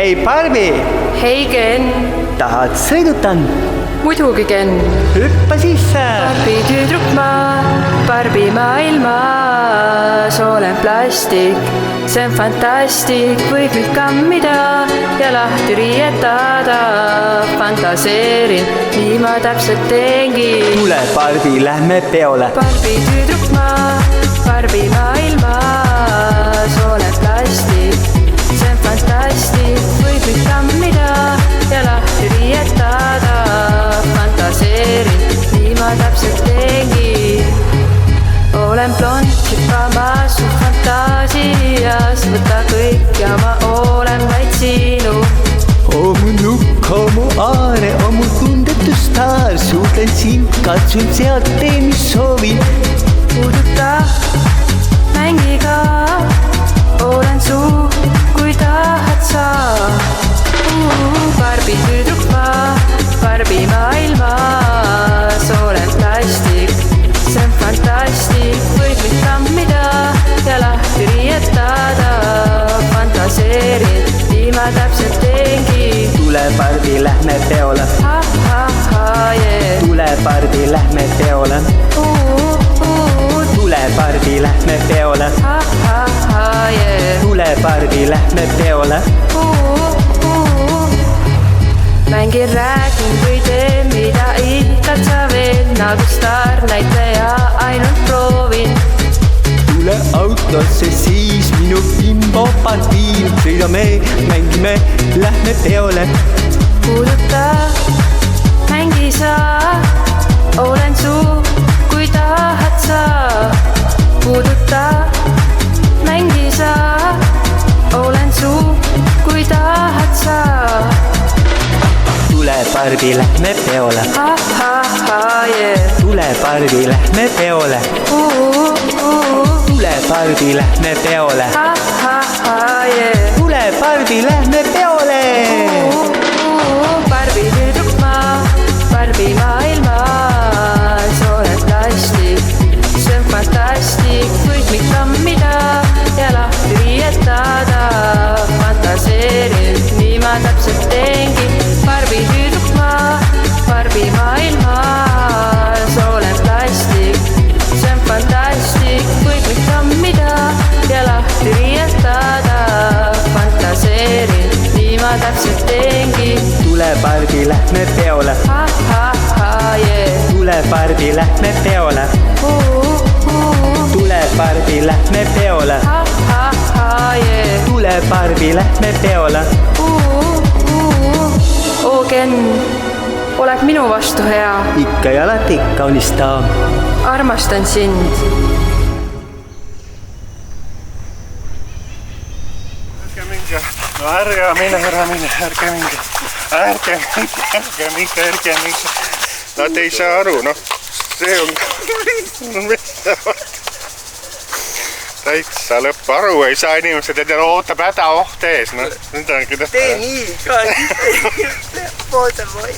Hei Barbi! Hei Ken! Tahad sõidutan? Muidugi Ken! Hüppa sisse! Barbi tüdruk ma, Barbi maailmas olen plastik. See on fantastik, võib nüüd kammida ja lahti riietada. Fantaseerin, nii ma täpselt teengi. Tule Barbi, lähme peole. Barbi tüdruk ma, Barbi maailmas olen plastik. See on fantastik, võib nüüd kammida ja lahti riietada. Fantaseerin, nii ma täpselt teengi. Olen blond, hüppamas su fantaasias. Võta kõik ja ma olen vaid sinu. Mu nukk, mu aare, mu tundetu staar. Suhtlen sind, katsun sealt, teen mis soovin. Puuduta, mängi ka. Olen su, kui tahad sa. Barbi tüdruk ma, Barbi maailmas olen plastik. See on fantastik, võib nüüd kammida ja lahti riietada. Fantaseerin, nii ma täpselt teengi. Tule Barbi, lähme peole. Yeah. Tule Barbi, lähme peole. Tule Barbi, lähme peole. Yeah. Tule Barbi, lähme peole. Mängin, räägin või teen, mida ikka sa veel. Nagu staarnäitleja ainult proovin. Tule autosse siis minu bimbo partiin. Sõidame, mängime, lähme peole. Puuduta, mängi sa. Olen su, kui tahad sa. Puuduta, mängi sa. Olen su, kui tahad sa. Tule Barbi, lähme peole. Yeah. Tule Barbi, lähme peole. Tule Barbi, lähme peole. Yeah. Tule Barbi, lähme peole. Barbi tüdruk ma, Barbi maailmas olen plastik. See on fantastik, võib mind kammida ja lahti riietada. Fantaseerin, nii ma täpselt teengi. Barbi tüdruk ma, Barbi maailmas olen plastik. See on fantastik, võib mind kammida ja lahti riietada. Fantaseerin, nii ma täpselt teengi. Tule Barbi, lähme peole. Yeah. Tule Barbi, lähme peole. Tule Barbi, lähme peole. Yeah. Tule Barbi, lähme peole. Oo Ken, oled minu vastu hea. Ikka ja alati, kaunis daam. Armastan sind. No ärge mine, ärge minge. Nad ei saa aru, noh, see on täitsa lõpp, aru ei saa inimesed, et ootab häda oht ees, noh. Tee nii ka, poolse või.